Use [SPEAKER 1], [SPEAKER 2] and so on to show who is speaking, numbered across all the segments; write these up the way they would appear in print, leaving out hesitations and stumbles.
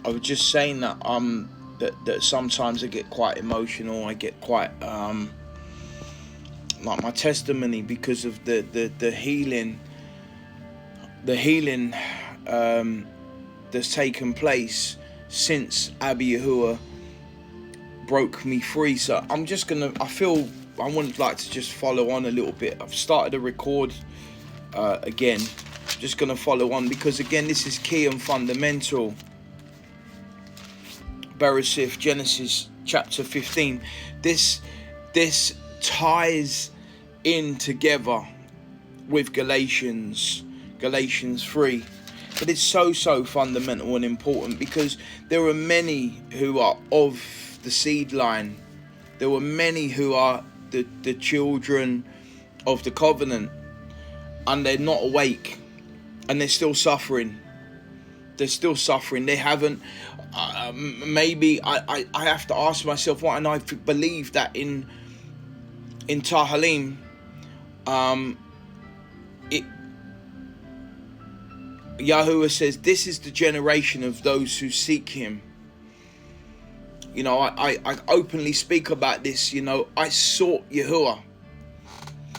[SPEAKER 1] I was just saying that that sometimes I get quite emotional. I get quite like my testimony, because of the healing that's taken place since Abba Yahuwah broke me free. So I'm just gonna, I would like to just follow on a little bit. I've started to record again. Just gonna follow on, because again, this is key and fundamental. Bereshith, Genesis chapter 15. This ties in together with Galatians 3. But it's so fundamental and important, because there are many who are of the seed line. There were many who are the children of the covenant, and they're not awake, and they're still suffering. They're still suffering. They haven't. Maybe I have to ask myself why, and I believe that in Tahalim, Yahuwah says, this is the generation of those who seek him. You know, I openly speak about this. You know, I sought Yahuwah.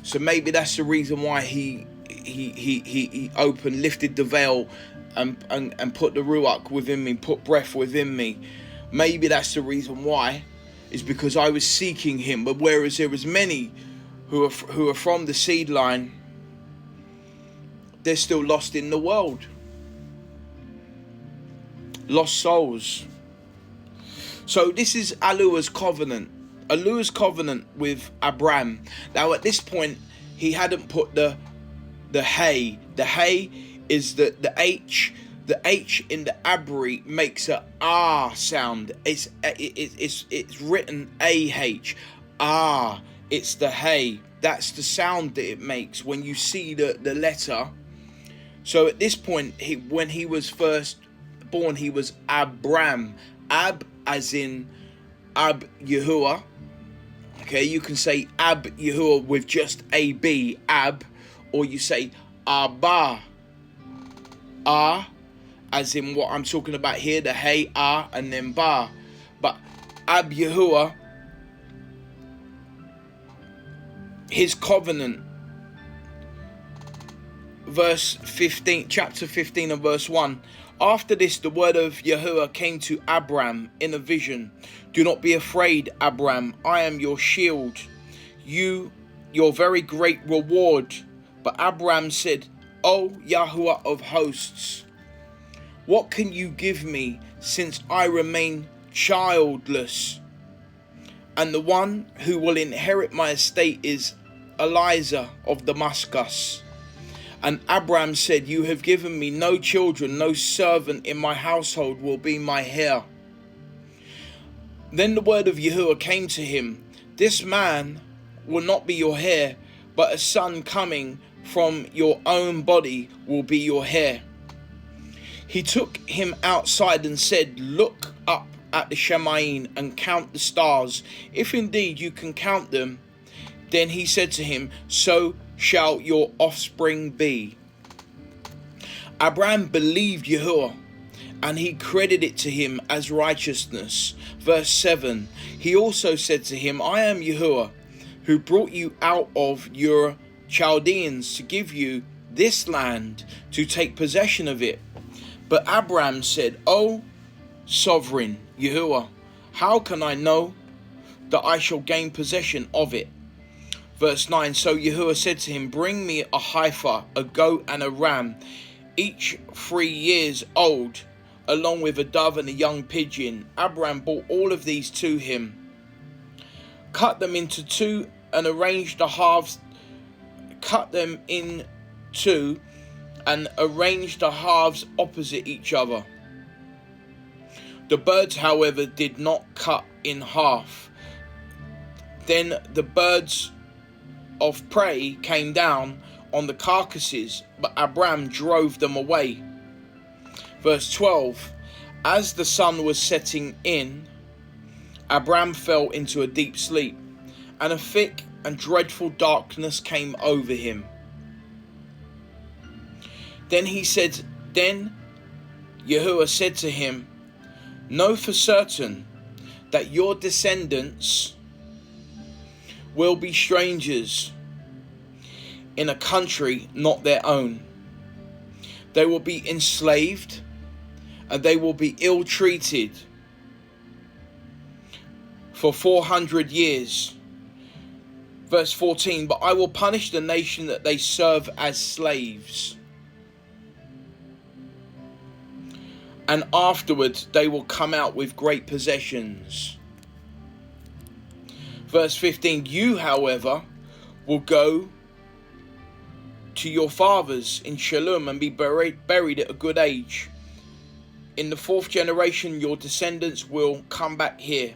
[SPEAKER 1] So maybe that's the reason why he lifted the veil and put the Ruach within me, put breath within me. Maybe that's the reason why, is because I was seeking him. But whereas there was many who are from the seed line, they're still lost in the world. Lost souls. So this is Yahuwah's covenant. Yahuwah's covenant with Abraham. Now at this point, he hadn't put the hay. The hay is the H. The H in the Abri makes a R sound. It's written AH. Ah, it's the hay. That's the sound that it makes when you see the letter. So at this point, when he was first born, he was Abram. Ab as in Ab Yahuwah. Okay, you can say Ab Yahuwah with just A-B, Ab, or you say Abba. Ah, as in what I'm talking about here, the hey, ah, and then ba. But Ab Yahuwah, his covenant, verse 15, chapter 15 and verse 1. After this, the word of Yahuwah came to Abram in a vision. Do not be afraid, Abram. I am your shield, your very great reward. But Abram said, O Yahuwah of hosts, what can you give me, since I remain childless? And the one who will inherit my estate is Eliezer of Damascus. And Abram said, you have given me no children, no servant in my household will be my heir. Then the word of Yahuwah came to him, this man will not be your heir, but a son coming from your own body will be your heir. He took him outside and said, look up at the Shemaim and count the stars, if indeed you can count them. Then he said to him, so shall your offspring be. Abraham believed Yahuwah, and he credited it to him as righteousness. Verse 7, he also said to him, I am Yahuwah, who brought you out of your Chaldeans to give you this land to take possession of it. But Abraham said, O sovereign Yahuwah, how can I know that I shall gain possession of it? Verse 9, so Yahuwah said to him, bring me a heifer, a goat and a ram, each 3 years old, along with a dove and a young pigeon. Abraham brought all of these to him, cut them into two and arranged the halves, opposite each other. The birds, however, did not cut in half. Then the birds of prey came down on the carcasses, but Abraham drove them away. Verse 12, as the sun was setting in, Abraham fell into a deep sleep, and a thick and dreadful darkness came over him. Then Yahuwah said to him, Know for certain that your descendants will be strangers in a country not their own. They will be enslaved and they will be ill-treated for 400 years. Verse 14, but I will punish the nation that they serve as slaves, and afterwards they will come out with great possessions. Verse 15, you, however, will go to your fathers in Shalom and be buried at a good age. In the 4th generation, your descendants will come back here.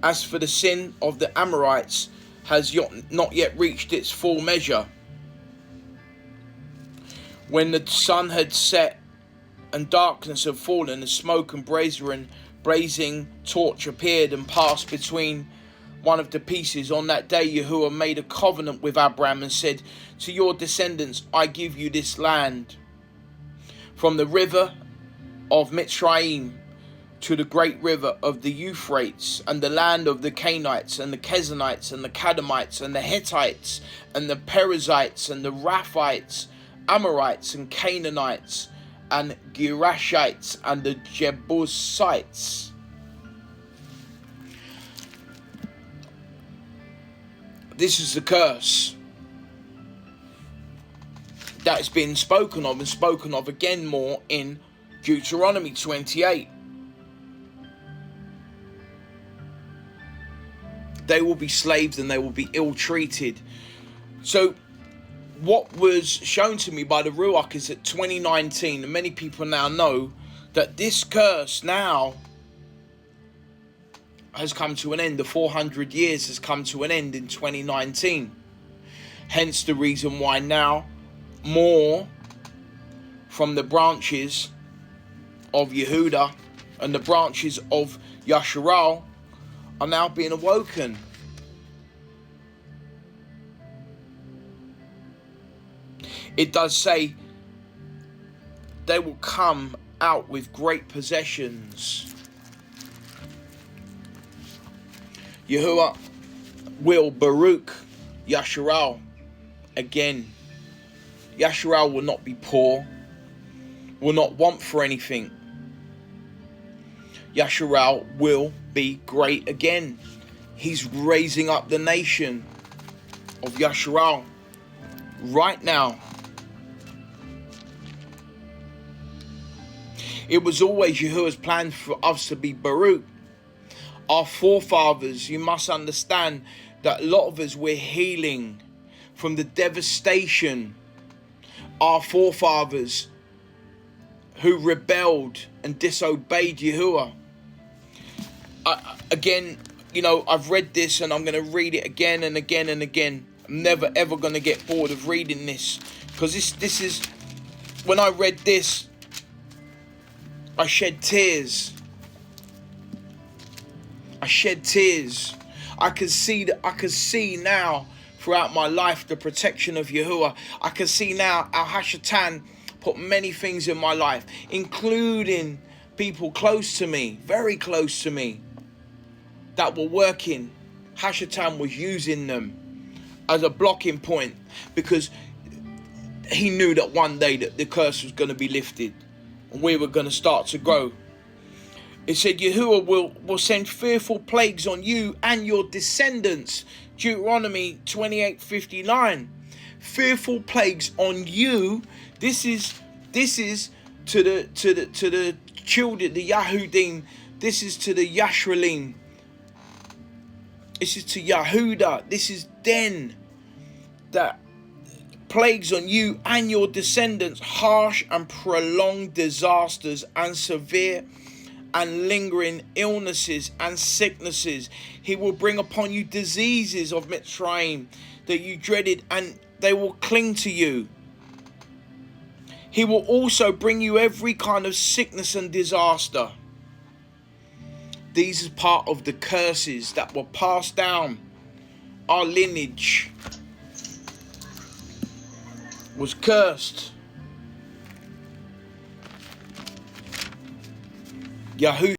[SPEAKER 1] As for the sin of the Amorites, has not yet reached its full measure. When the sun had set and darkness had fallen, the smoke and blazing torch appeared and passed between one of the pieces. On that day, Yahuwah made a covenant with Abraham and said, to your descendants, I give you this land, from the river of Mitzrayim to the great river of the Euphrates, and the land of the Canaanites and the Kezanites and the Kadamites and the Hittites and the Perizzites and the Raphites, Amorites and Canaanites and Girashites and the Jebusites. This is the curse that has been spoken of and spoken of again more in Deuteronomy 28. They will be slaves and they will be ill-treated. So what was shown to me by the Ruach is that 2019, and many people now know that this curse now has come to an end. The 400 years has come to an end in 2019. Hence the reason why now more from the branches of Yehuda and the branches of Yasharal are now being awoken. It does say they will come out with great possessions. Yahuwah will Baruch Yasharal again. Yasharal will not be poor, will not want for anything. Yasharal will be great again. He's raising up the nation of Yasharal right now. It was always Yahuwah's plan for us to be Baruch. Our forefathers, you must understand that a lot of us, we're healing from the devastation. Our forefathers who rebelled and disobeyed Yahuwah. Again, you know, I've read this and I'm going to read it again and again and again. I'm never ever going to get bored of reading this, because this is, when I read this, I shed tears. I shed tears. I could see now throughout my life the protection of Yahuwah. I can see now how Hashatan put many things in my life, including people close to me, very close to me, that were working. Hashatan was using them as a blocking point, because he knew that one day that the curse was going to be lifted and we were going to start to grow. It said Yahuwah will send fearful plagues on you and your descendants. Deuteronomy 28:59. Fearful plagues on you. This is to the children, the Yahudim. This is to the Yashralim. This is to Yahuda. This is then that plagues on you and your descendants, harsh and prolonged disasters and severe and lingering illnesses and sicknesses. He will bring upon you diseases of Mitzrayim that you dreaded, and they will cling to you. He will also bring you every kind of sickness and disaster. These are part of the curses that were passed down. Our lineage was cursed. Yahuwah